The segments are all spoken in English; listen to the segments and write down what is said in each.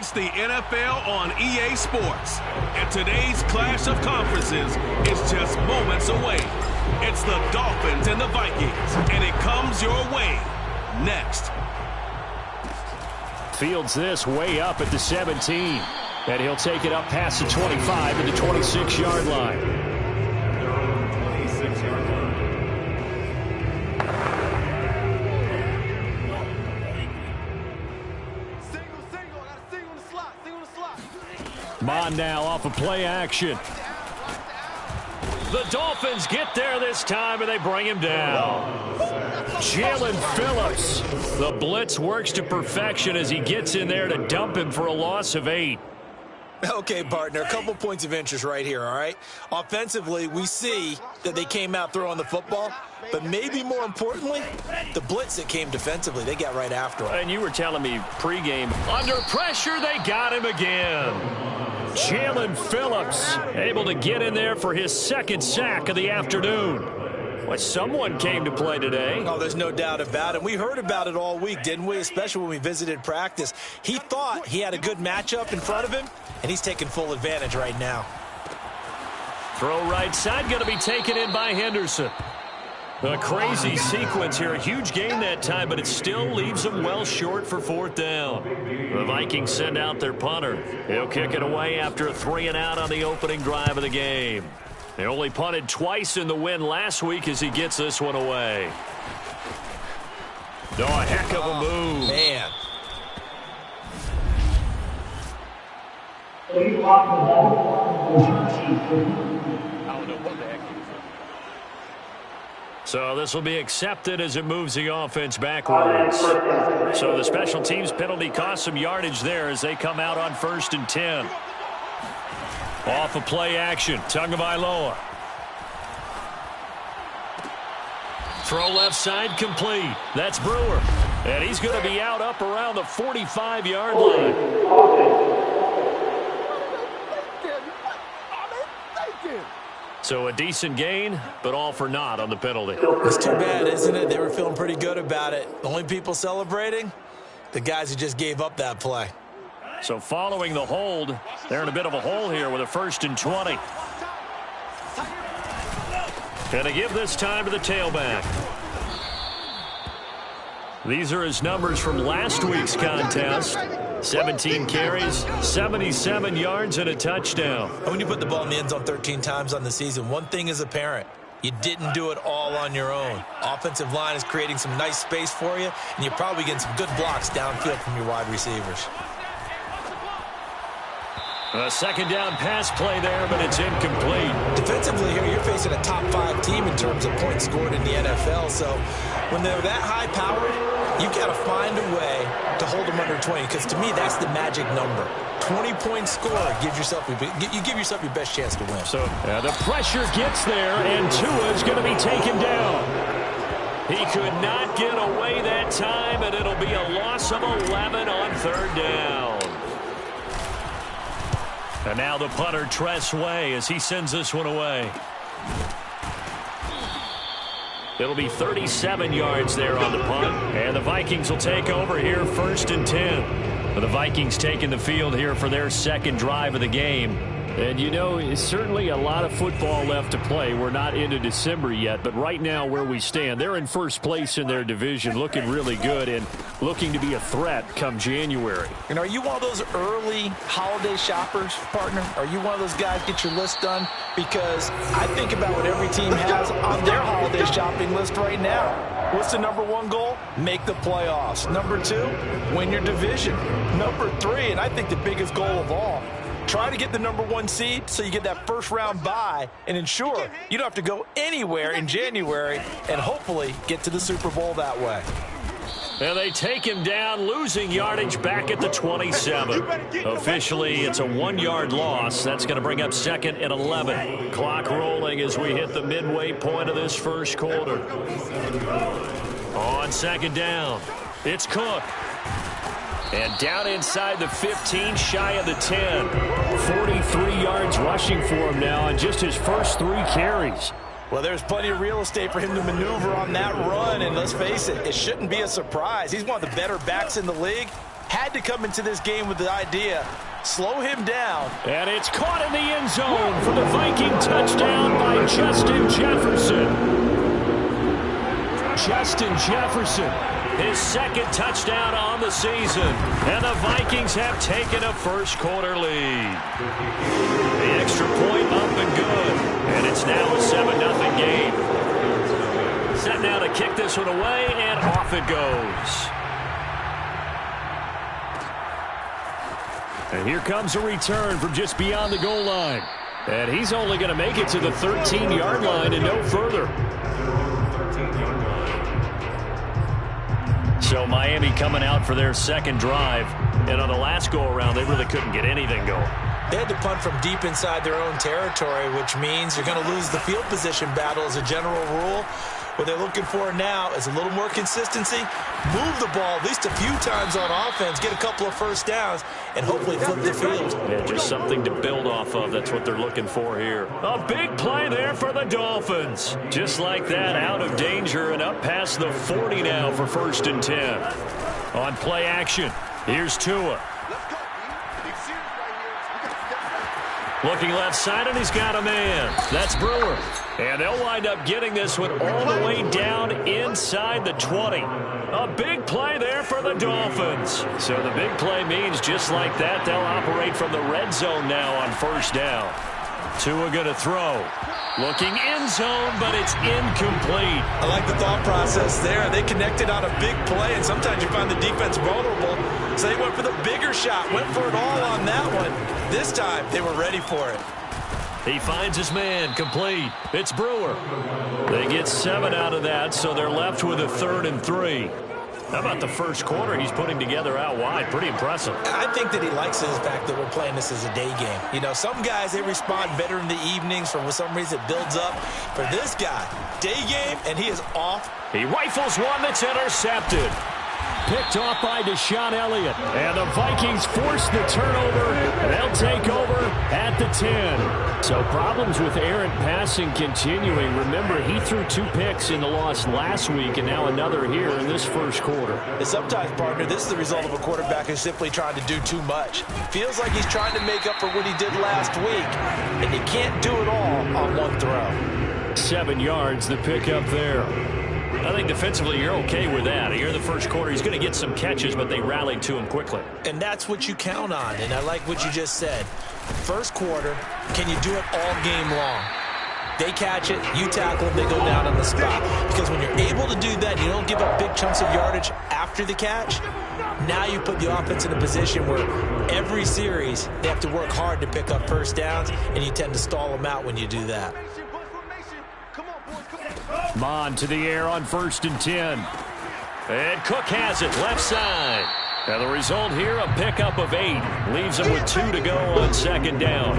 It's the NFL on EA Sports, and today's clash of conferences is just moments away. It's the Dolphins and the Vikings, and it comes your way next. Fields this way up at the 17, and he'll take it up past the 25 to the 26-yard line. Bond now off of play action. The Dolphins get there this time, and they bring him down. Jalen Phillips. The blitz works to perfection as he gets in there to dump him for a loss of 8. Okay, partner, a couple points of interest right here, all right? Offensively, we see that they came out throwing the football, but maybe more importantly, the blitz that came defensively, they got right after him. And you were telling me pregame, under pressure, they got him again. Jalen Phillips able to get in there for his second sack of the afternoon. Well, someone came to play today. Oh, there's no doubt about it. We heard about it all week, didn't we? Especially when we visited practice. He thought he had a good matchup in front of him, and he's taking full advantage right now. Throw right side, going to be taken in by Henderson. A crazy sequence here. A huge gain that time, but it still leaves them well short for 4th down. The Vikings send out their punter. He'll kick it away after a 3-and-out on the opening drive of the game. They only punted twice in the win last week as he gets this one away. Oh, a heck of a move. Man. So this will be accepted as it moves the offense backwards. So the special teams penalty cost some yardage there as they come out on 1st and 10. Off of play action, Tagovailoa. Throw left side complete. That's Brewer. And he's going to be out up around the 45-yard line. So a decent gain, but all for naught on the penalty. It's too bad, isn't it? They were feeling pretty good about it. The only people celebrating, the guys who just gave up that play. So following the hold, they're in a bit of a hole here with a 1st and 20. And they give this time to the tailback. These are his numbers from last week's contest. 17 carries, 77 yards, and a touchdown. When you put the ball in the end zone 13 times on the season, one thing is apparent. You didn't do it all on your own. Offensive line is creating some nice space for you, and you're probably getting some good blocks downfield from your wide receivers. A 2nd down pass play there, but it's incomplete. Defensively here, you're facing a top 5 team in terms of points scored in the NFL. So when they're that high-powered, you've got to find a way to hold them under 20, because to me, that's the magic number. 20-point score gives yourself you give yourself your best chance to win. So the pressure gets there, and Tua is going to be taken down. He could not get away that time, and it'll be a loss of 11 on 3rd down. And now the punter, Tress Way, as he sends this one away. It'll be 37 yards there on the punt. And the Vikings will take over here 1st and 10. The Vikings taking the field here for their 2nd drive of the game. And, you know, it's certainly a lot of football left to play. We're not into December yet, but right now where we stand, they're in 1st place in their division, looking really good and looking to be a threat come January. And are you one of those early holiday shoppers, partner? Are you one of those guys get your list done? Because I think about what every team has on their holiday shopping list right now. What's the number 1 goal? Make the playoffs. Number 2, win your division. Number 3, and I think the biggest goal of all, try to get the number 1 seed so you get that 1st-round bye and ensure you don't have to go anywhere in January and hopefully get to the Super Bowl that way. And they take him down, losing yardage back at the 27. Officially, it's a 1-yard loss. That's going to bring up 2nd and 11. Clock rolling as we hit the midway point of this 1st quarter. On 2nd down, it's Cook. And down inside the 15, shy of the 10. 43 yards rushing for him now on just his first 3 carries. Well, there's plenty of real estate for him to maneuver on that run, and let's face it, it shouldn't be a surprise. He's one of the better backs in the league, had to come into this game with the idea, slow him down. And it's caught in the end zone for the Viking touchdown by Justin Jefferson. Justin Jefferson, his second touchdown on the season. And the Vikings have taken a first-quarter lead. The extra point up and good. And it's now a 7-0 game. Set now to kick this one away, and off it goes. And here comes a return from just beyond the goal line. And he's only going to make it to the 13-yard line and no further. So Miami coming out for their second drive. And on the last go-around, they really couldn't get anything going. They had to punt from deep inside their own territory, which means you're going to lose the field position battle as a general rule. What they're looking for now is a little more consistency, move the ball at least a few times on offense, get a couple of first downs, and hopefully flip the field. Yeah, just something to build off of. That's what they're looking for here. A big play there for the Dolphins. Just like that, out of danger and up past the 40 now for 1st and 10. On play action, here's Tua. Looking left side, and he's got a man. That's Brewer. And they'll wind up getting this one all the way down inside the 20. A big play there for the Dolphins. So the big play means just like that, they'll operate from the red zone now on 1st down. Tua going to throw. Looking end zone, but it's incomplete. I like the thought process there. They connected on a big play, and sometimes you find the defense vulnerable. So they went for the bigger shot, went for it all on that one. This time, they were ready for it. He finds his man, complete. It's Brewer. They get 7 out of that, so they're left with a 3rd and 3. How about the first quarter he's putting together out wide? Pretty impressive. I think that he likes the fact that we're playing this as a day game. You know, some guys, they respond better in the evenings. For some reason, it builds up. For this guy, day game, and he is off. He rifles one that's intercepted. Picked off by Deshaun Elliott. And the Vikings force the turnover. They'll take over at the 10. So problems with errant passing continuing. Remember, he threw 2 picks in the loss last week, and now another here in this first quarter. And sometimes, partner, this is the result of a quarterback who's simply trying to do too much. Feels like he's trying to make up for what he did last week, and he can't do it all on one throw. 7 yards, the pickup there. I think defensively you're okay with that. Here in the first quarter, he's going to get some catches, but they rallied to him quickly. And that's what you count on, and I like what you just said. First quarter, can you do it all game long? They catch it, you tackle them, they go down on the spot. Because when you're able to do that, you don't give up big chunks of yardage after the catch. Now you put the offense in a position where every series they have to work hard to pick up first downs, and you tend to stall them out when you do that. Mon to the air on 1st and 10. And Cook has it left side. And the result here, a pickup of 8. Leaves him with 2 to go on 2nd down.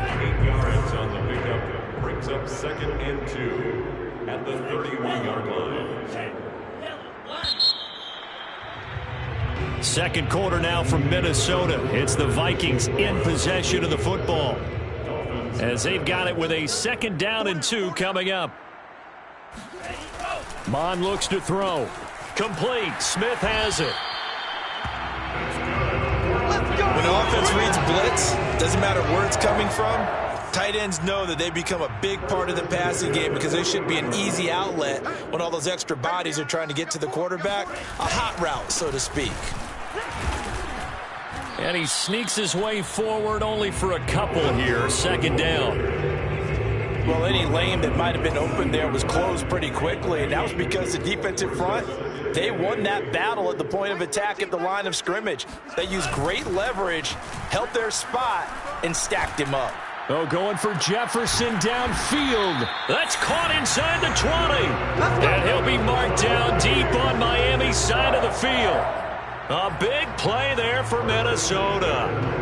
8 yards on the pickup. Brings up 2nd and 2 at the 31-yard line. Second quarter now from Minnesota. It's the Vikings in possession of the football, as they've got it with a 2nd down and 2 coming up. Mon looks to throw. Complete. Smith has it. When the offense reads blitz, doesn't matter where it's coming from, tight ends know that they become a big part of the passing game because they should be an easy outlet when all those extra bodies are trying to get to the quarterback. A hot route, so to speak. And he sneaks his way forward only for a couple here. 2nd down. Well, any lane that might have been open there was closed pretty quickly, and that was because the defensive front, they won that battle at the point of attack at the line of scrimmage. They used great leverage, held their spot, and stacked him up. Oh, going for Jefferson downfield. That's caught inside the 20. And he'll be marked down deep on Miami's side of the field. A big play there for Minnesota.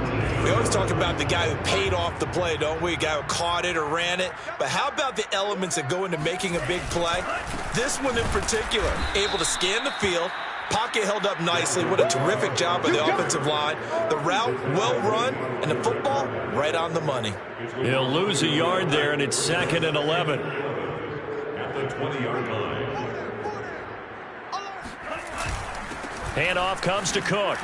We always talk about the guy who paid off the play, don't we? A guy who caught it or ran it. But how about the elements that go into making a big play? This one in particular, able to scan the field, pocket held up nicely. What a terrific job by the offensive line. The route, well run, and the football, right on the money. He'll lose a yard there, and it's 2nd and 11. At the 20-yard line. Handoff comes to Cook.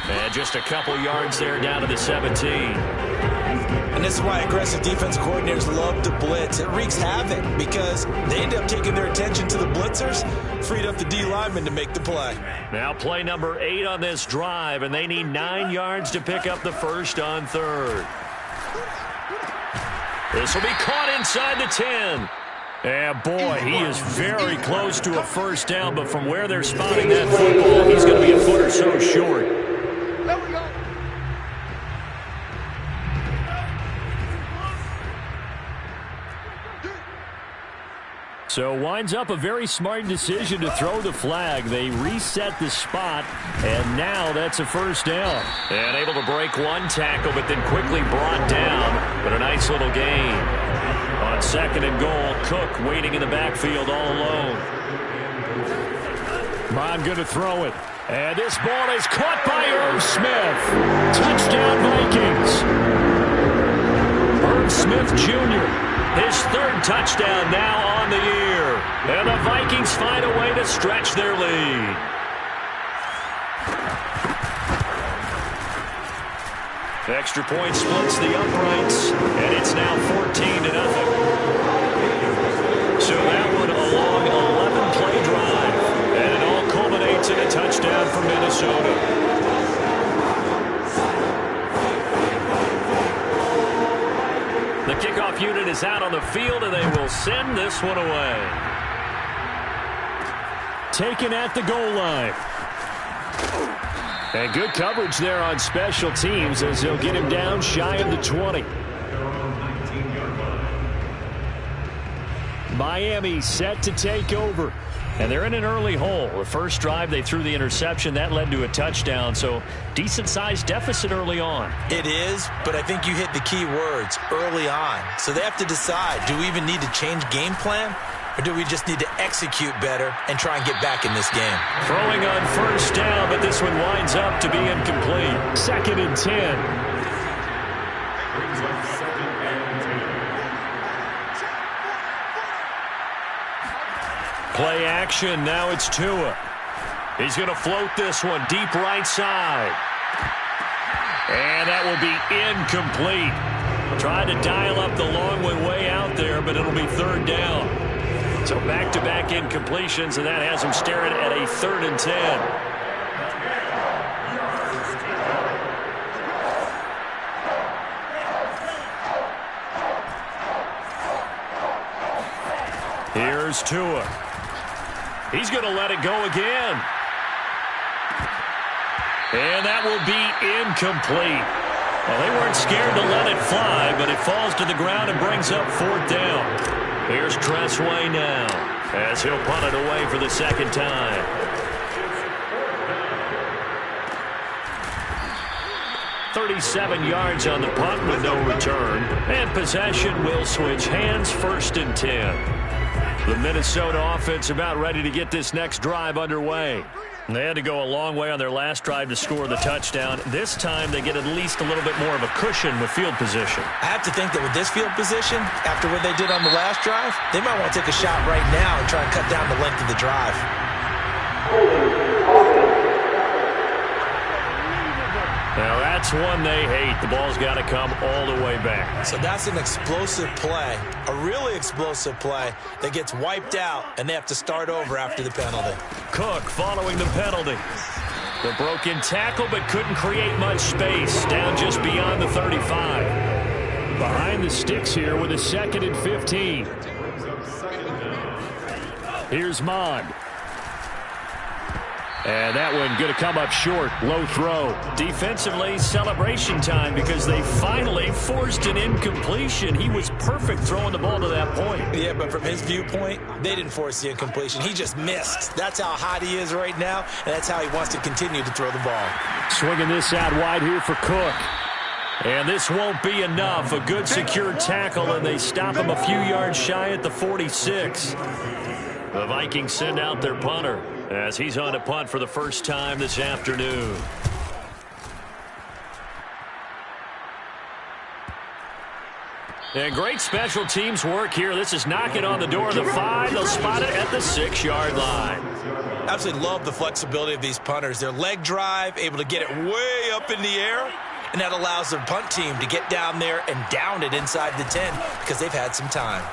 And just a couple yards there down to the 17. And this is why aggressive defense coordinators love to blitz. It wreaks havoc because they end up taking their attention to the blitzers, freed up the D lineman to make the play. Now play number 8 on this drive, and they need 9 yards to pick up the first on third. This will be caught inside the 10. And boy, he is very close to a first down, but from where they're spotting that football, he's going to be a foot or so short. There we go. So winds up a very smart decision to throw the flag. They reset the spot, and now that's a first down. And able to break one tackle, but then quickly brought down. But a nice little gain. On second and goal, Cook waiting in the backfield all alone. Bond going to throw it. And this ball is caught by Irv Smith. Touchdown Vikings. Irv Smith Jr., his third touchdown now on the year. And the Vikings find a way to stretch their lead. The extra point splits the uprights, and it's now 14-0. So that one a long 11-play drive, and it all culminates in a touchdown for Minnesota. The kickoff unit is out on the field, and they will send this one away. Taken at the goal line. And good coverage there on special teams as they'll get him down shy of the 20. Miami set to take over. And they're in an early hole. The first drive, they threw the interception. That led to a touchdown. So decent-sized deficit early on. It is, but I think you hit the key words, early on. So they have to decide, do we even need to change game plan? Or do we just need to execute better and try and get back in this game? Throwing on first down, but this one winds up to be incomplete. Second and 10. Play action, now it's Tua. He's going to float this one deep right side. And that will be incomplete. Tried to dial up the long way out there, but it'll be third down. So back-to-back incompletions, and that has him staring at a 3rd and 10. Here's Tua. He's going to let it go again. And that will be incomplete. Well, they weren't scared to let it fly, but it falls to the ground and brings up 4th down. Here's Tressway now as he'll punt it away for the second time. "37 yards on the punt with no return. And possession will switch hands, 1st and 10. The Minnesota offense about ready to get this next drive underway. They had to go a long way on their last drive to score the touchdown. This time they get at least a little bit more of a cushion with field position. I have to think that with this field position, after what they did on the last drive, they might want to take a shot right now and try and cut down the length of the drive. Now that's one they hate. The ball's got to come all the way back. So that's an explosive play, a really explosive play that gets wiped out, and they have to start over after the penalty. Cook following the penalty. The broken tackle, but couldn't create much space. Down just beyond the 35. Behind the sticks here with a 2nd and 15. Here's Mond. And that one going to come up short. Low throw. Defensively, celebration time because they finally forced an incompletion. He was perfect throwing the ball to that point. Yeah, but from his viewpoint, they didn't force the incompletion. He just missed. That's how hot he is right now, and that's how he wants to continue to throw the ball. Swinging this out wide here for Cook. And this won't be enough. A good secure tackle, and they stop him a few yards shy at the 46. The Vikings send out their punter as he's on to punt for the first time this afternoon. And great special teams work here. This is knocking on the door of the 5. They'll spot it at the 6-yard line. Absolutely love the flexibility of these punters. Their leg drive, able to get it way up in the air, and that allows their punt team to get down there and down it inside the 10 because they've had some time.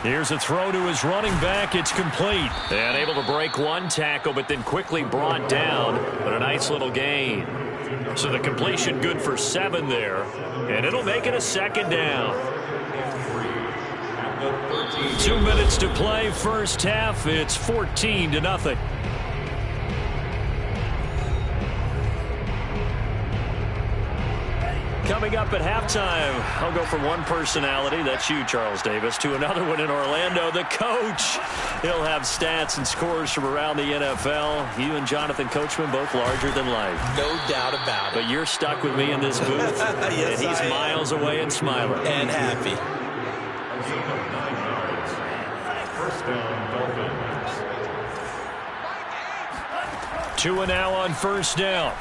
Here's a throw to his running back. It's complete. And able to break one tackle, but then quickly brought down. But a nice little gain. So the completion good for 7 there. And it'll make it a second down. 2 minutes to play, first half. It's 14-0. Coming up at halftime, I'll go from one personality, that's you, Charles Davis, to another one in Orlando, the coach. He'll have stats and scores from around the NFL. You and Jonathan Coachman both larger than life. No doubt about it. But you're stuck with me in this booth. Yes, and he's miles away and smiling. And happy. First down, Dolphins. Tua now on first down.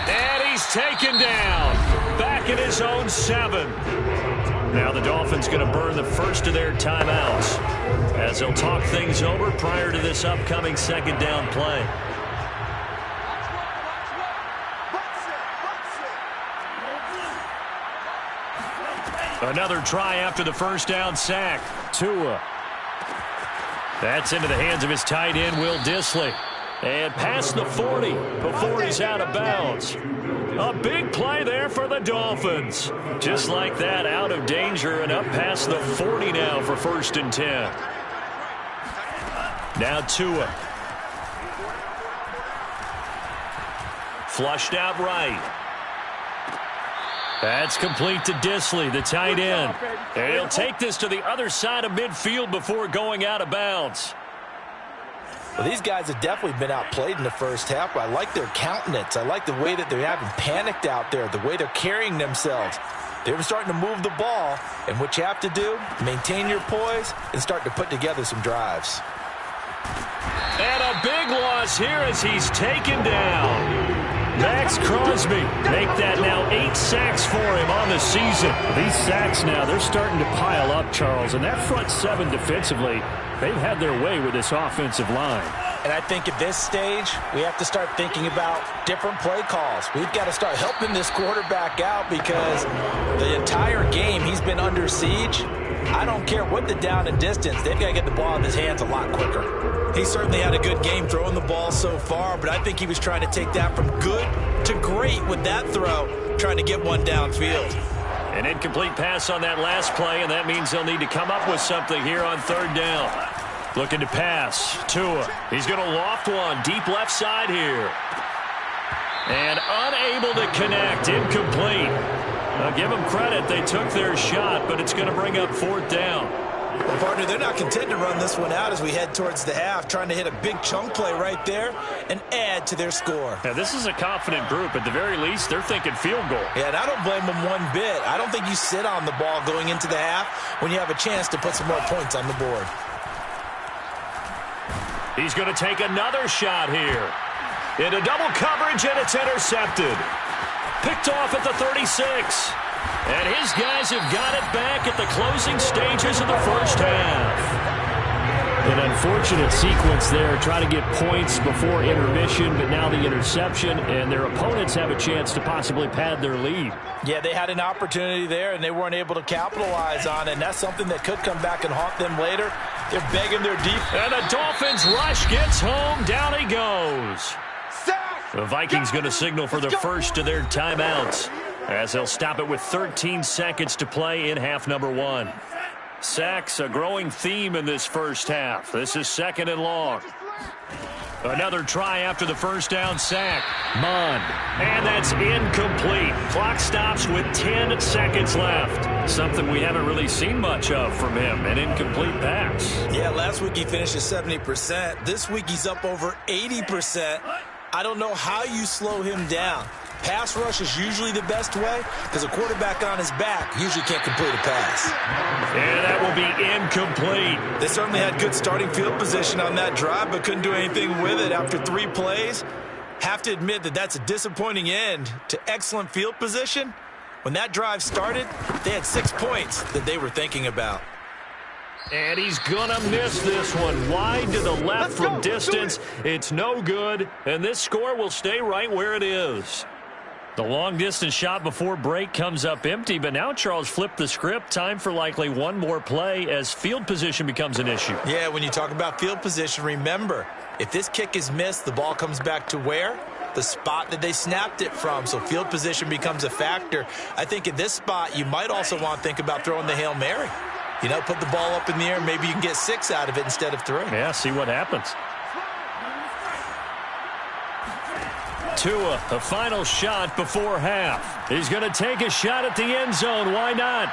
And he's taken down. Back in his own 7. Now the Dolphins going to burn the first of their timeouts as they'll talk things over prior to this upcoming second down play. Another try after the first down sack. Tua. That's into the hands of his tight end, Will Dissly. And past the 40 before he's out of bounds. A big play there for the Dolphins. Just like that, out of danger and up past the 40 now for 1st and 10. Now Tua. Flushed out right. That's complete to Dissly, the tight end. And he'll take this to the other side of midfield before going out of bounds. Well, these guys have definitely been outplayed in the first half, but I like their countenance. I like the way that they're having panicked out there, the way they're carrying themselves. They're starting to move the ball, and what you have to do, maintain your poise and start to put together some drives. And a big loss here as he's taken down. Max Crosby make that now 8 sacks for him on the season. These sacks now, they're starting to pile up, Charles, and that front 7 defensively, they've had their way with this offensive line. And I think at this stage, we have to start thinking about different play calls. We've got to start helping this quarterback out because the entire game he's been under siege. I don't care what the down and distance, they've got to get the ball in his hands a lot quicker. He certainly had a good game throwing the ball so far, but I think he was trying to take that from good to great with that throw, trying to get one downfield. An incomplete pass on that last play, and that means they'll need to come up with something here on 3rd down. Looking to pass. Tua. He's going to loft one. Deep left side here. And unable to connect. Incomplete. I'll give them credit. They took their shot, but it's going to bring up 4th down. Well, partner, they're not content to run this one out as we head towards the half, trying to hit a big chunk play right there and add to their score. Now, this is a confident group. At the very least, they're thinking field goal. Yeah, and I don't blame them one bit. I don't think you sit on the ball going into the half when you have a chance to put some more points on the board. He's going to take another shot here. Into double coverage, and it's intercepted. Picked off at the 36. And his guys have got it back at the closing stages of the first half. An unfortunate sequence there, trying to get points before intermission, but now the interception, and their opponents have a chance to possibly pad their lead. Yeah, they had an opportunity there, and they weren't able to capitalize on it, and that's something that could come back and haunt them later. They're begging their defense. And the Dolphins rush gets home. Down he goes. The Vikings going to signal for the first of their timeouts as they'll stop it with 13 seconds to play in half number 1. Sacks, a growing theme in this first half. This is 2nd and long. Another try after the first down sack. Munn. And that's incomplete. Clock stops with 10 seconds left. Something we haven't really seen much of from him, an incomplete pass. Yeah, last week he finished at 70%. This week he's up over 80%. I don't know how you slow him down. Pass rush is usually the best way because a quarterback on his back usually can't complete a pass. And that will be incomplete. They certainly had good starting field position on that drive, but couldn't do anything with it after 3 plays. Have to admit that that's a disappointing end to excellent field position. When that drive started, they had 6 points that they were thinking about. And he's going to miss this one. Wide to the left from distance. It's no good, and this score will stay right where it is. The long-distance shot before break comes up empty, but now Charles flipped the script. Time for likely one more play as field position becomes an issue. Yeah, when you talk about field position, remember, if this kick is missed, the ball comes back to where? The spot that they snapped it from. So field position becomes a factor. I think at this spot, you might also want to think about throwing the Hail Mary. You know, put the ball up in the air. Maybe you can get 6 out of it instead of 3. Yeah, see what happens. Tua, the final shot before half. He's going to take a shot at the end zone. Why not?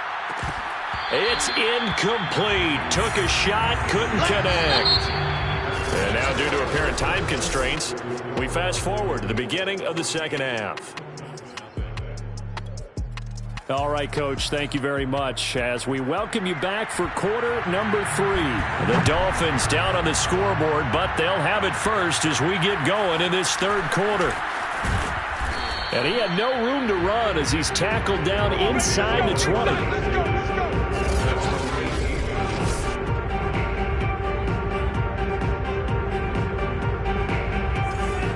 It's incomplete. Took a shot, couldn't connect. And now, due to apparent time constraints, we fast forward to the beginning of the second half. All right, Coach, thank you very much as we welcome you back for quarter number 3. The Dolphins down on the scoreboard, but they'll have it first as we get going in this third quarter. And he had no room to run as he's tackled down inside the 20.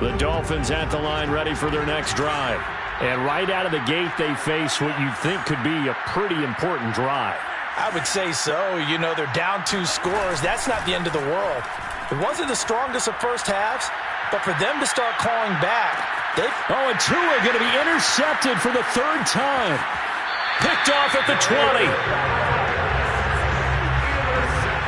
The Dolphins at the line ready for their next drive. And right out of the gate, they face what you'd think could be a pretty important drive. I would say so. You know, they're down 2 scores. That's not the end of the world. It wasn't the strongest of first halves, but for them to start calling back, Oh, and Tua going to be intercepted for the 3rd time. Picked off at the 20.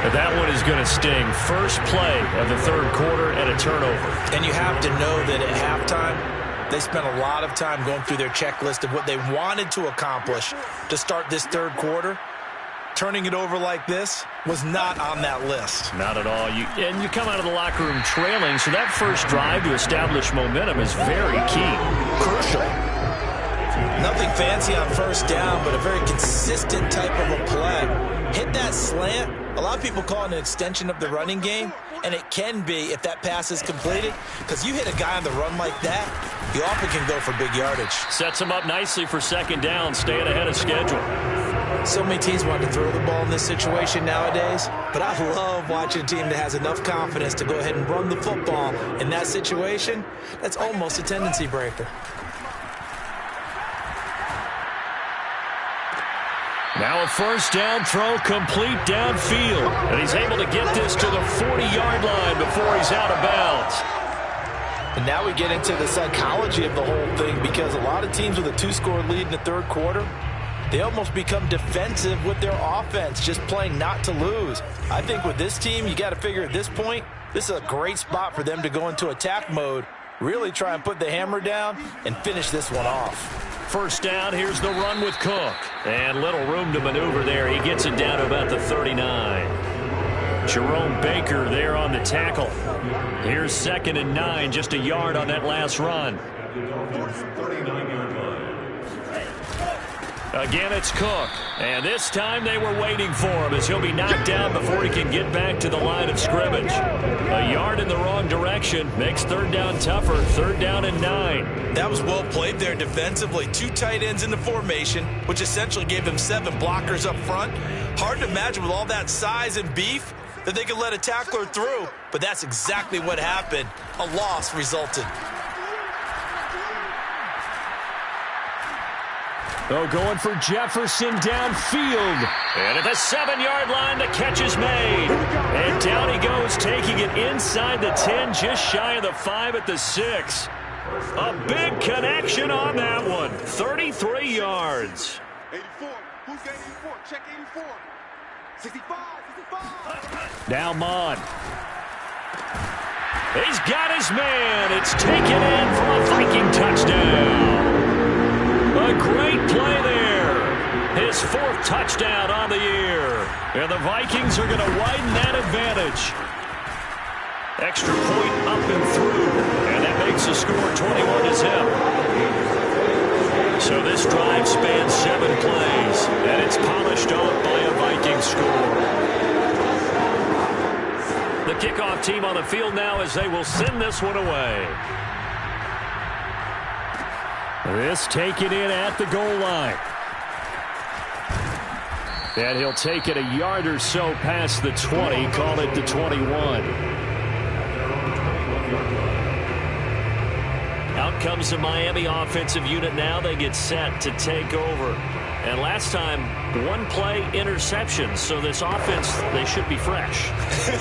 But that one is going to sting. First play of the third quarter and a turnover. And you have to know that at halftime, they spent a lot of time going through their checklist of what they wanted to accomplish to start this third quarter. Turning it over like this was not on that list. Not at all. And you come out of the locker room trailing, so that first drive to establish momentum is very key. Crucial. Nothing fancy on first down, but a very consistent type of a play. Hit that slant. A lot of people call it an extension of the running game, and it can be if that pass is completed, because you hit a guy on the run like that, you often can go for big yardage. Sets him up nicely for second down, staying ahead of schedule. So many teams want to throw the ball in this situation nowadays, but I love watching a team that has enough confidence to go ahead and run the football in that situation. That's almost a tendency breaker. Now a first down throw complete downfield. And he's able to get this to the 40-yard line before he's out of bounds. And now we get into the psychology of the whole thing, because a lot of teams with a 2-score lead in the third quarter, they almost become defensive with their offense, just playing not to lose. I think with this team, you got to figure at this point, this is a great spot for them to go into attack mode, really try and put the hammer down and finish this one off. First down, here's the run with Cook. And little room to maneuver there. He gets it down to about the 39. Jerome Baker there on the tackle. Here's 2nd and 9, just a yard on that last run. Again, it's Cook. And this time they were waiting for him as he'll be knocked down before he can get back to the line of scrimmage. A yard in the wrong direction makes third down tougher. 3rd down and 9. That was well played there defensively. 2 tight ends in the formation, which essentially gave them 7 blockers up front. Hard to imagine with all that size and beef that they could let a tackler through, but that's exactly what happened. A loss resulted. Oh, going for Jefferson downfield. And at the 7-yard line, the catch is made. And down he goes, taking it inside the 10, just shy of the 5 at the 6. A big connection on that one. 33 yards. 84. Who's got 84? Check 84. 65. 65. Now Mon. He's got his man. It's taken in for a Viking touchdown. A great play there. His 4th touchdown on the year. And the Vikings are going to widen that advantage. Extra point up and through. And that makes the score 21-0. So this drive spans 7 plays. And it's polished off by a Viking score. The kickoff team on the field now as they will send this one away. This taken in at the goal line. And he'll take it a yard or so past the 20, call it the 21. Out comes the Miami offensive unit now. They get set to take over. And last time, one-play interception. So this offense, they should be fresh.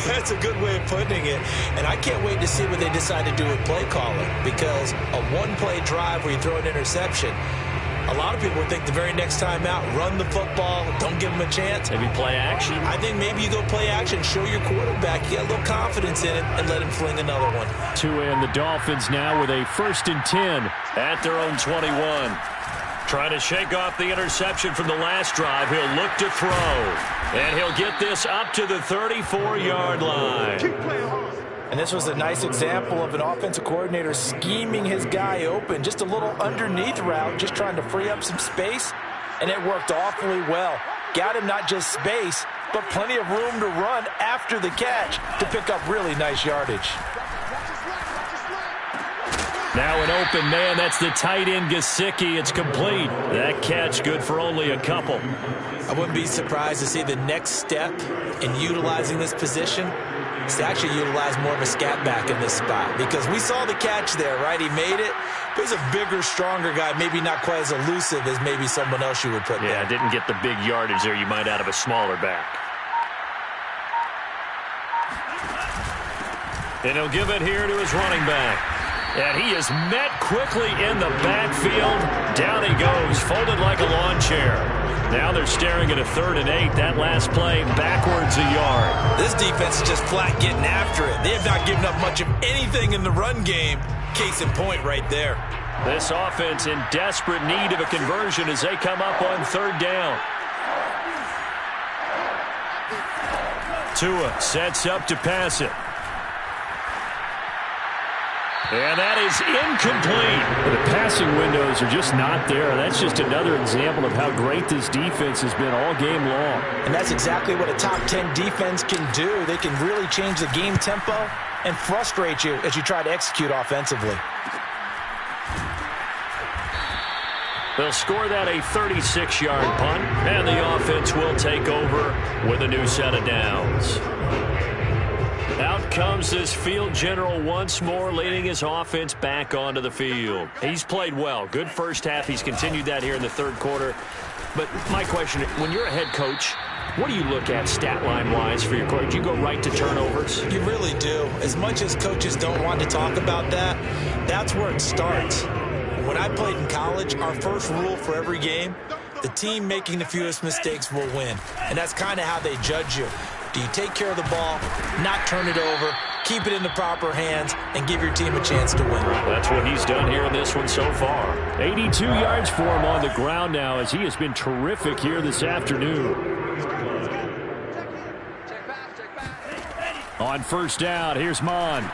That's a good way of putting it. And I can't wait to see what they decide to do with play calling. Because a one-play drive where you throw an interception, a lot of people would think the very next time out, run the football, don't give them a chance. Maybe play action? I think maybe you go play action, show your quarterback, you got a little confidence in it, and let him fling another one. Tua and the Dolphins now with a 1st and 10 at their own 21. Trying to shake off the interception from the last drive. He'll look to throw. And he'll get this up to the 34-yard line. Keep playing hard. And this was a nice example of an offensive coordinator scheming his guy open. Just a little underneath route, just trying to free up some space. And it worked awfully well. Got him not just space, but plenty of room to run after the catch to pick up really nice yardage. Now an open man. That's the tight end, Gesicki. It's complete. That catch good for only a couple. I wouldn't be surprised to see the next step in utilizing this position is to actually utilize more of a scat back in this spot. Because we saw the catch there, right? He made it. But he's a bigger, stronger guy. Maybe not quite as elusive as maybe someone else you would put there. Yeah, didn't get the big yardage there you might out of a smaller back. And he'll give it here to his running back. And he is met quickly in the backfield. Down he goes, folded like a lawn chair. Now they're staring at a 3rd and 8. That last play backwards a yard. This defense is just flat getting after it. They have not given up much of anything in the run game. Case in point right there. This offense in desperate need of a conversion as they come up on 3rd down. Tua sets up to pass it. And that is incomplete. The passing windows are just not there. That's just another example of how great this defense has been all game long. And that's exactly what a top 10 defense can do. They can really change the game tempo and frustrate you as you try to execute offensively. They'll score that a 36-yard punt, and the offense will take over with a new set of downs. Out comes this field general once more, leading his offense back onto the field. He's played well. Good first half. He's continued that here in the 3rd quarter. But my question, when you're a head coach, what do you look at stat line-wise for your quarterback? Do you go right to turnovers? You really do. As much as coaches don't want to talk about that, that's where it starts. When I played in college, our first rule for every game, the team making the fewest mistakes will win. And that's kind of how they judge you. Do you take care of the ball, not turn it over, keep it in the proper hands, and give your team a chance to win? That's what he's done here in this one so far. 82 yards for him on the ground now as he has been terrific here this afternoon. On 1st down, here's Mon.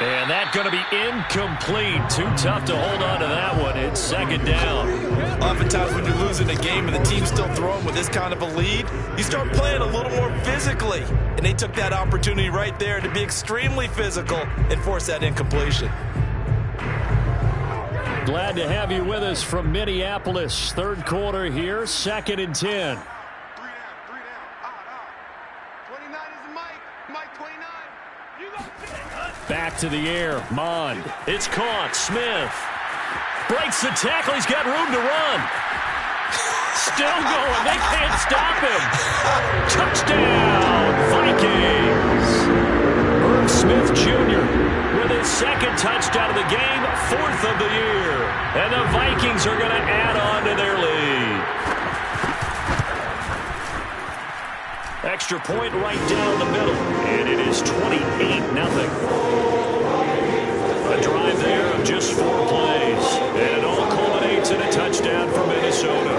And that's going to be incomplete. Too tough to hold on to that one. It's 2nd down. Oftentimes when you're losing a game and the team's still throwing with this kind of a lead, you start playing a little more physically. And they took that opportunity right there to be extremely physical and force that incompletion. Glad to have you with us from Minneapolis. 3rd quarter here, 2nd and 10. 3 down. 29 is Mike 29. You got Back to the air, Mond. It's caught. Smith breaks the tackle. He's got room to run. Still going. They can't stop him. Touchdown, Vikings. Irv Smith Jr. with his 2nd touchdown of the game, 4th of the year. And the Vikings are going to add on to their lead. Extra point right down the middle. And it is 28-0. A drive there of just 4 plays. And it all culminates in a touchdown for Minnesota.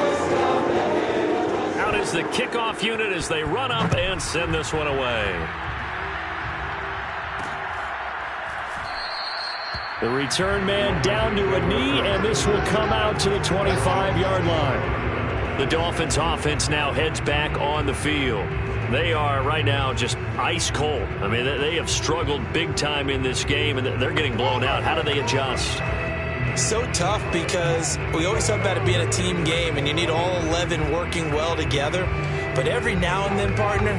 Out is the kickoff unit as they run up and send this one away. The return man down to a knee, and this will come out to the 25-yard line. The Dolphins offense now heads back on the field. They are right now just ice cold. I mean, they have struggled big time in this game, and they're getting blown out. How do they adjust? So tough because we always talk about it being a team game and you need all 11 working well together. But every now and then, partner,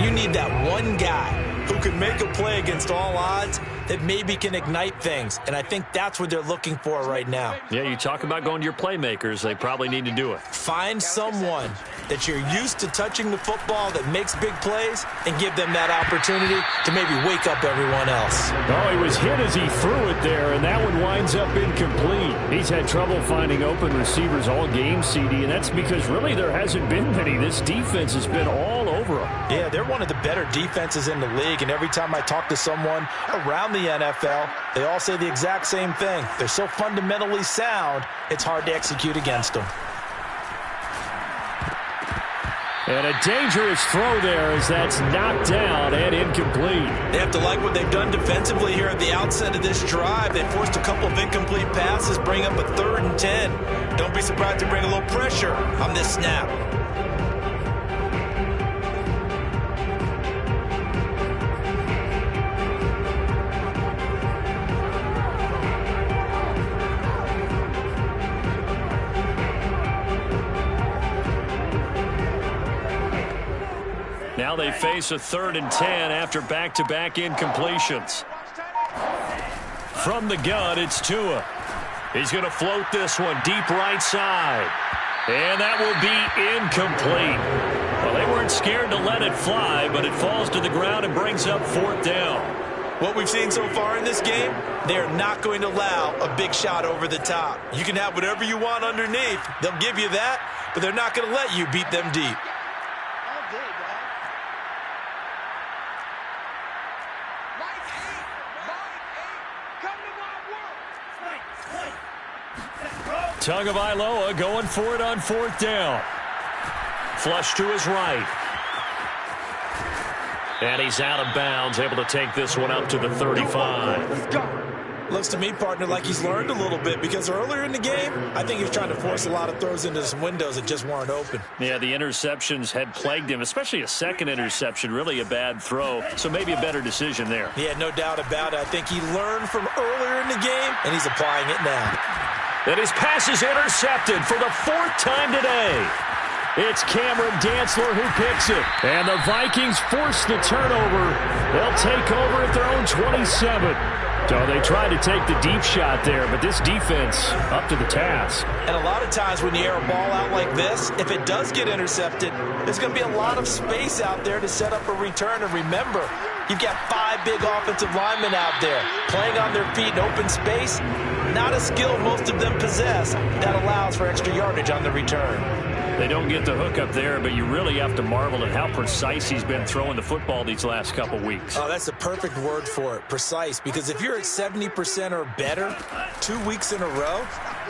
you need that one guy who can make a play against all odds that maybe can ignite things. And I think that's what they're looking for right now. Yeah, you talk about going to your playmakers. They probably need to do it. Find someone that you're used to touching the football that makes big plays and give them that opportunity to maybe wake up everyone else. Oh, he was hit as he threw it there, and that one winds up incomplete. He's had trouble finding open receivers all game, CD, and that's because really there hasn't been many. This defense has been all over them. Yeah, they're one of the better defenses in the league, and every time I talk to someone around the NFL, they all say the exact same thing. They're so fundamentally sound, it's hard to execute against them. And a dangerous throw there as that's knocked down and incomplete. They have to like what they've done defensively here at the outset of this drive. They forced a couple of incomplete passes, bring up a 3rd and 10. Don't be surprised to bring a little pressure on this snap. Now they face a 3rd and 10 after back-to-back incompletions. From the gun, it's Tua. He's going to float this one deep right side. And that will be incomplete. Well, they weren't scared to let it fly, but it falls to the ground and brings up 4th down. What we've seen so far in this game, they're not going to allow a big shot over the top. You can have whatever you want underneath. They'll give you that, but they're not going to let you beat them deep. Tagovailoa going for it on 4th down. Flush to his right. And he's out of bounds, able to take this one up to the 35. Looks to me, partner, like he's learned a little bit because earlier in the game, I think he was trying to force a lot of throws into some windows that just weren't open. Yeah, the interceptions had plagued him, especially a second interception, really a bad throw. So maybe a better decision there. Yeah, no doubt about it. I think he learned from earlier in the game, and he's applying it now. And his pass is intercepted for the 4th time today. It's Cameron Dantzler who picks it. And the Vikings force the turnover. They'll take over at their own 27. So they tried to take the deep shot there, but this defense up to the task. And a lot of times when you air a ball out like this, if it does get intercepted, there's going to be a lot of space out there to set up a return. And remember, you've got 5 big offensive linemen out there playing on their feet in open space. Not a skill most of them possess that allows for extra yardage on the return. They don't get the hook up there, but you really have to marvel at how precise he's been throwing the football these last couple weeks. Oh, that's the perfect word for it, precise. Because if you're at 70% or better 2 weeks in a row,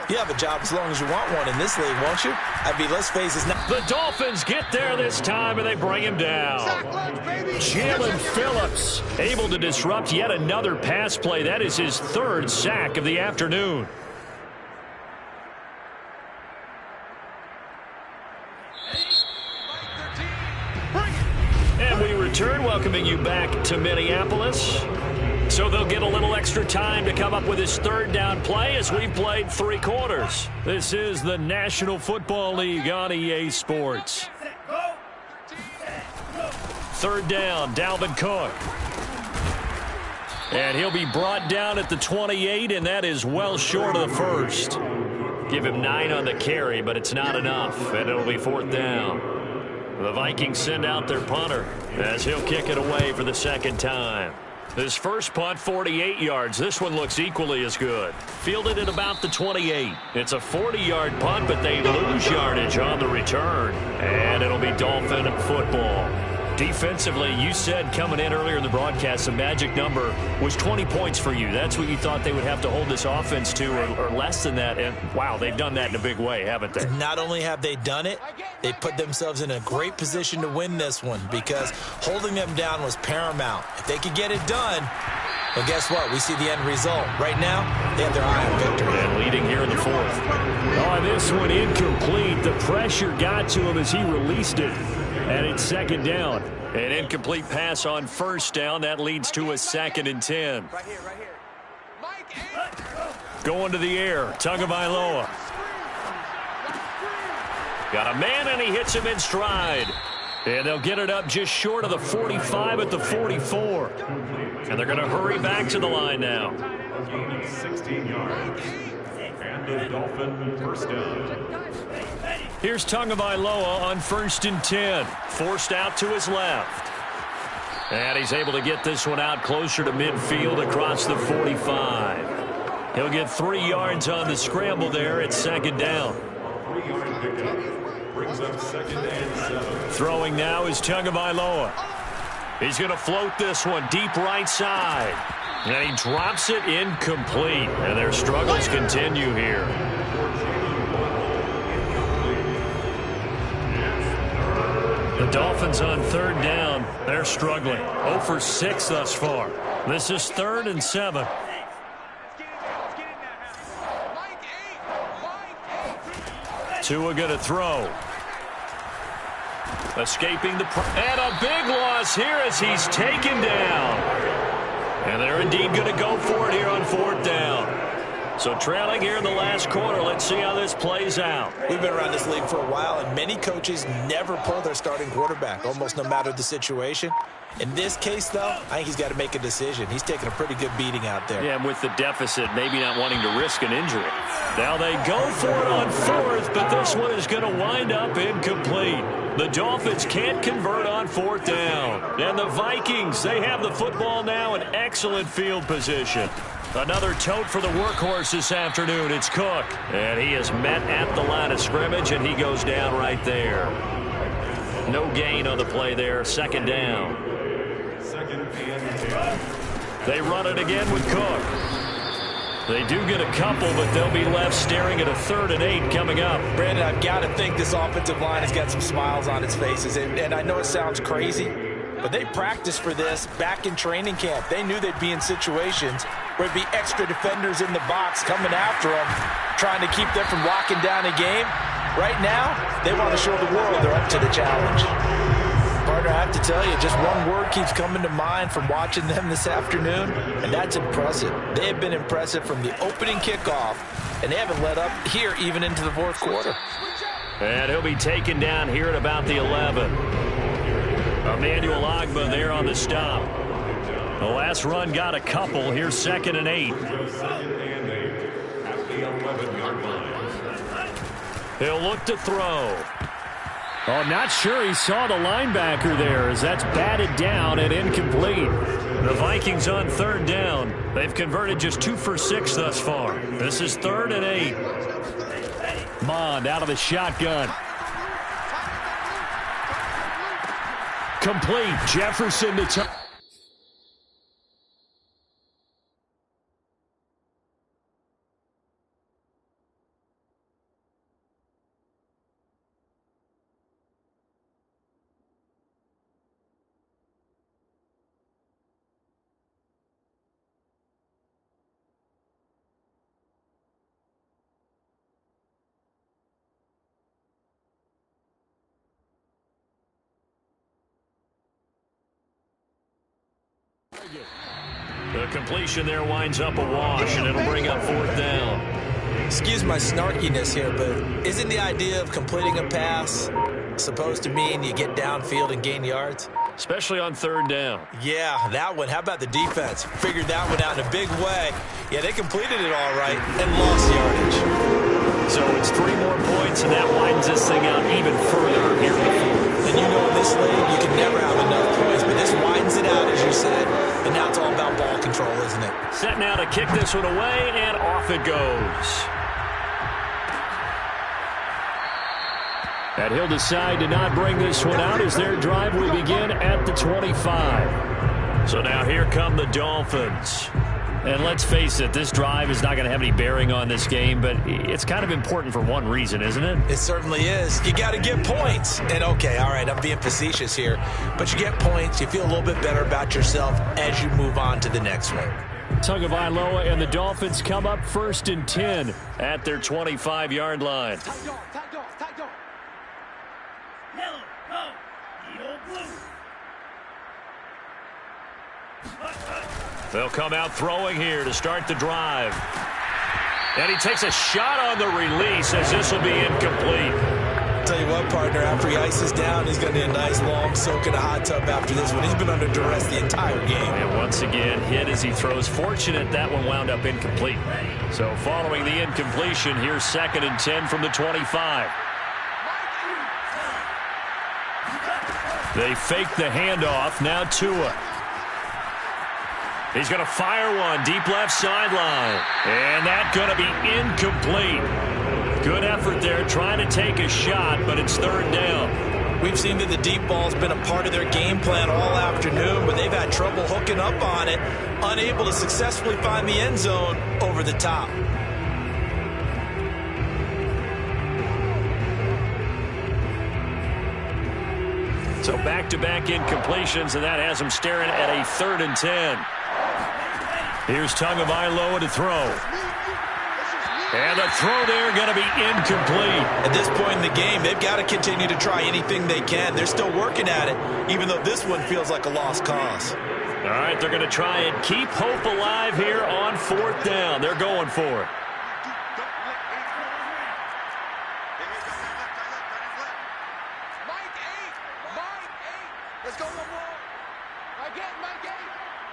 you have a job as long as you want one in this league, won't you? I mean, let's face it. The Dolphins get there this time, and they bring him down. Jalen Phillips able to disrupt yet another pass play. That is his 3rd sack of the afternoon. And we return, welcoming you back to Minneapolis. So they'll get a little extra time to come up with his 3rd down play as we've played 3 quarters. This is the National Football League on EA Sports. 3rd down, Dalvin Cook. And he'll be brought down at the 28, and that is well short of the 1st. Give him 9 on the carry, but it's not enough, and it'll be 4th down. The Vikings send out their punter as he'll kick it away for the 2nd time. His first punt, 48 yards. This one looks equally as good. Fielded at about the 28. It's a 40-yard punt, but they lose yardage on the return. And it'll be Dolphin football. Defensively, you said coming in earlier in the broadcast, the magic number was 20 points for you. That's what you thought they would have to hold this offense to, or less than that. And, wow, they've done that in a big way, haven't they? Not only have they done it, they put themselves in a great position to win this one because holding them down was paramount. If they could get it done, well, guess what? We see the end result. Right now, they have their eye on victory. And leading here in the 4th. Oh, this one incomplete. The pressure got to him as he released it. And it's 2nd down. An incomplete pass on 1st down. That leads to a 2nd and 10. Right here, right here. Going to the air. Tagovailoa. Got a man, and he hits him in stride. And they'll get it up just short of the 45 at the 44. And they're going to hurry back to the line now. Gain of 16 yards. And the Dolphin first down. Here's Tagovailoa on 1st and 10. Forced out to his left. And he's able to get this one out closer to midfield across the 45. He'll get 3 yards on the scramble there at 2nd down. 3-yard pickup. Brings up 2nd and 7. Throwing now is Tagovailoa. He's going to float this one deep right side. And he drops it incomplete. And their struggles continue here. The Dolphins on 3rd down. They're struggling. 0 for 6 thus far. This is 3rd and 7. Tua going to throw. Escaping the... And a big loss here as he's taken down. And they're indeed going to go for it here on 4th down. So trailing here in the last quarter. Let's see how this plays out. We've been around this league for a while, and many coaches never pull their starting quarterback, almost no matter the situation. In this case, though, I think he's got to make a decision. He's taking a pretty good beating out there. Yeah, and with the deficit, maybe not wanting to risk an injury. Now they go for it on 4th, but this one is going to wind up incomplete. The Dolphins can't convert on 4th down. And the Vikings, they have the football now in excellent field position. Another tote for the workhorse this afternoon. It's Cook. And he is met at the line of scrimmage, and he goes down right there. No gain on the play there. 2nd down. 2nd and 10. They run it again with Cook. They do get a couple, but they'll be left staring at a 3rd and 8 coming up. Brandon, I've got to think this offensive line has got some smiles on its faces. And I know it sounds crazy, but they practiced for this back in training camp. They knew they'd be in situations where it'd be extra defenders in the box coming after them, trying to keep them from locking down a game. Right now, they want to show the world they're up to the challenge. Partner, I have to tell you, just one word keeps coming to mind from watching them this afternoon, and that's impressive. They have been impressive from the opening kickoff, and they haven't let up here even into the 4th quarter. And he'll be taken down here at about the 11. Emmanuel Ogbah there on the stop. The last run got a couple. Here's 2nd and 8. 2nd and 8 at the 11-yard line. He'll look to throw. Oh, not sure he saw the linebacker there as that's batted down and incomplete. The Vikings on 3rd down. They've converted just 2 for 6 thus far. This is 3rd and 8. Mond out of the shotgun. Complete. Jefferson to turn. The completion there winds up a wash, and it'll bring up 4th down. Excuse my snarkiness here, but isn't the idea of completing a pass supposed to mean you get downfield and gain yards? Especially on 3rd down. Yeah, that one. How about the defense? Figured that one out in a big way. Yeah, they completed it all right and lost yardage. So it's 3 more points, and that widens this thing out even further here in the 4th. And you know in this league, you can never have enough points, but this widens it out, as you said. And now it's all about ball control, isn't it? Set now to kick this one away, and off it goes. And he'll decide to not bring this one out as their drive will begin at the 25. So now here come the Dolphins. And let's face it, this drive is not going to have any bearing on this game, but it's kind of important for one reason, isn't it? It certainly is. You got to get points. And okay, all right, I'm being facetious here, but you get points, you feel a little bit better about yourself as you move on to the next one. Tagovailoa and the Dolphins come up 1st and 10 at their 25-yard line. They'll come out throwing here to start the drive. And he takes a shot on the release as this will be incomplete. Tell you what, partner, after he ices down, he's going to need a nice long soak in a hot tub after this one. He's been under duress the entire game. And once again, hit as he throws. Fortunate that one wound up incomplete. So following the incompletion, here's 2nd and 10 from the 25. They fake the handoff. Now Tua. He's going to fire one deep left sideline. And that's going to be incomplete. Good effort there trying to take a shot, but it's 3rd down. We've seen that the deep ball's been a part of their game plan all afternoon, but they've had trouble hooking up on it, unable to successfully find the end zone over the top. So back-to-back incompletions, and that has them staring at a 3rd and 10. Here's Tagovailoa to throw. And the throw there going to be incomplete. At this point in the game, they've got to continue to try anything they can. They're still working at it, even though this one feels like a lost cause. All right, they're going to try and keep hope alive here on 4th down. They're going for it. Let's go one more. Mike 8.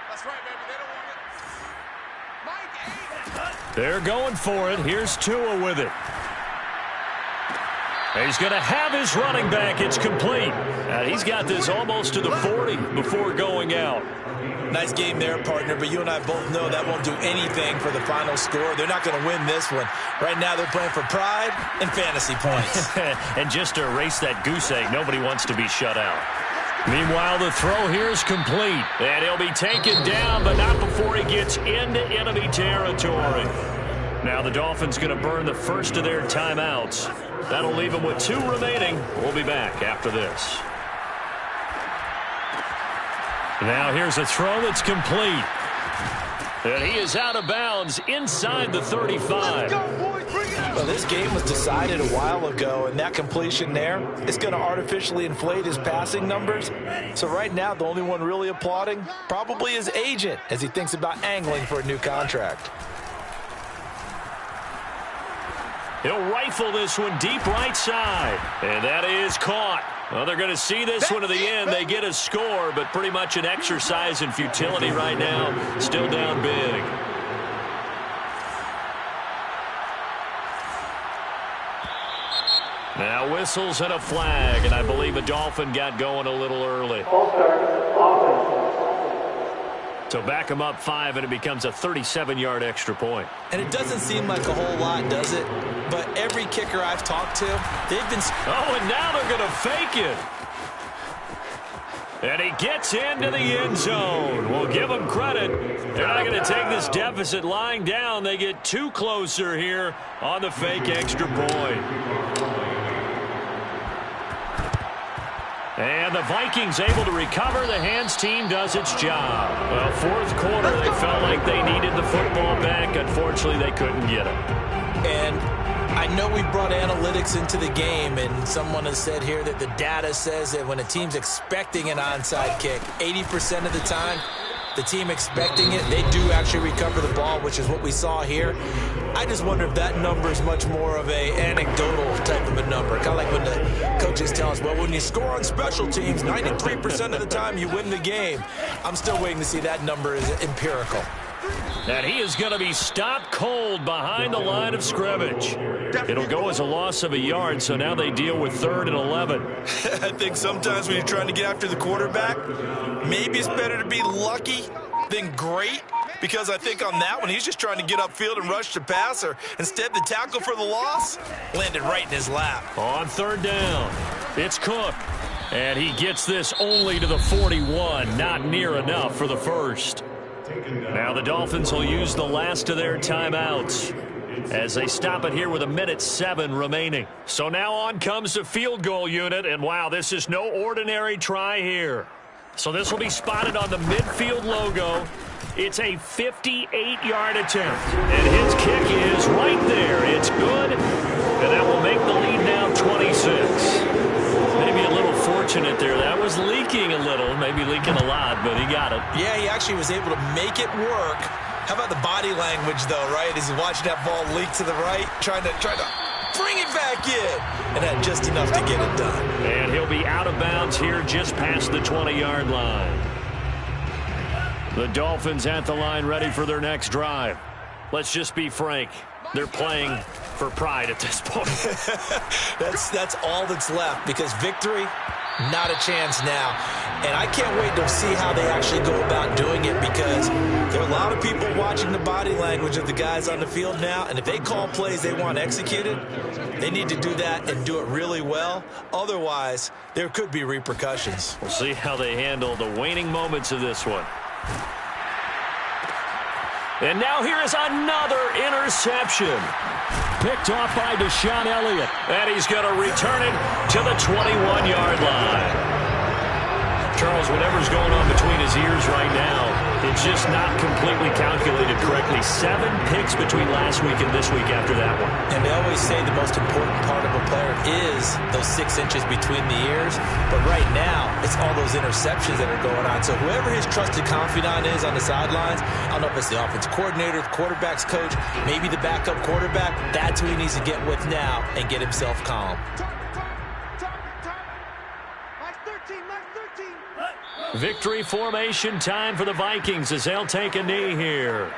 That's right, baby. They don't want it. They're going for it. Here's Tua with it. He's going to have his running back. It's complete. He's got this almost to the 40 before going out. Nice game there, partner, but you and I both know that won't do anything for the final score. They're not going to win this one. Right now they're playing for pride and fantasy points. And just to erase that goose egg, nobody wants to be shut out. Meanwhile, the throw here is complete. And he'll be taken down, but not before he gets into enemy territory. Now the Dolphins going to burn the first of their timeouts. That'll leave them with 2 remaining. We'll be back after this. Now here's a throw that's complete. And he is out of bounds inside the 35. Well, this game was decided a while ago, and that completion there is going to artificially inflate his passing numbers. So right now, the only one really applauding probably his agent as he thinks about angling for a new contract. He'll rifle this one deep right side. And that is caught. Well, they're going to see this one to the end. They get a score, but pretty much an exercise in futility right now. Still down big. Now whistles and a flag, and I believe a Dolphin got going a little early. So back them up 5, and it becomes a 37-yard extra point. And it doesn't seem like a whole lot, does it? But every kicker I've talked to, they've been... Oh, and now they're going to fake it. And he gets into the end zone. We'll give him credit. They're not going to take this deficit lying down. They get 2 closer here on the fake extra point. And the Vikings able to recover. The hands team does its job. Well, 4th quarter, they felt like they needed the football back. Unfortunately, they couldn't get it. And I know we brought analytics into the game, and someone has said here that the data says that when a team's expecting an onside kick, 80% of the time, the team expecting it, they do actually recover the ball, which is what we saw here. I just wonder if that number is much more of a anecdotal type of a number. Kind of like when the coaches tell us, well, when you score on special teams, 93% of the time you win the game. I'm still waiting to see that number is empirical. And he is going to be stopped cold behind the line of scrimmage. It'll go as a loss of a yard, so now they deal with 3rd and 11. I think sometimes when you're trying to get after the quarterback, maybe it's better to be lucky than great, because I think on that one, he's just trying to get upfield and rush the passer. Instead, the tackle for the loss landed right in his lap. On 3rd down, it's Cook. And he gets this only to the 41, not near enough for the first. Now the Dolphins will use the last of their timeouts as they stop it here with 1:07 remaining. So now on comes the field goal unit, and wow, this is no ordinary try here. So this will be spotted on the midfield logo. It's a 58-yard attempt, and his kick is right there. It's good, and that will make the lead now 26. Maybe a little fortunate unfortunate there. That was leaking a little, maybe leaking a lot, but he got it. Yeah, he actually was able to make it work. How about the body language, though, right? As he's watching that ball leak to the right, trying to bring it back in. And had just enough to get it done. And he'll be out of bounds here just past the 20-yard line. The Dolphins at the line ready for their next drive. Let's just be frank. They're playing for pride at this point. That's all that's left, because victory, not a chance now. And I can't wait to see how they actually go about doing it, because there are a lot of people watching the body language of the guys on the field now, and if they call plays they want executed, they need to do that and do it really well. Otherwise, there could be repercussions. We'll see how they handle the waning moments of this one. And now here is another interception. Picked off by Deshaun Elliott. And he's going to return it to the 21-yard line. Charles, whatever's going on between his ears right now, it's just not completely calculated correctly. 7 picks between last week and this week after that one. And they always say the most important part of a player is those 6 inches between the ears. But right now, it's all those interceptions that are going on. So whoever his trusted confidant is on the sidelines, I don't know if it's the offensive coordinator, the quarterback's coach, maybe the backup quarterback, that's who he needs to get with now and get himself calm. Victory formation time for the Vikings as they'll take a knee here.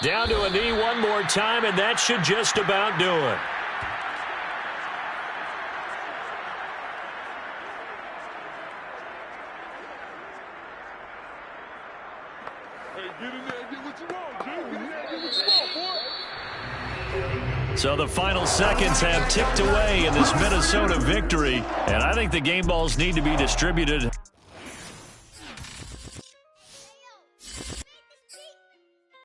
Down to a knee one more time, and that should just about do it. So the final seconds have ticked away in this Minnesota victory, and I think the game balls need to be distributed.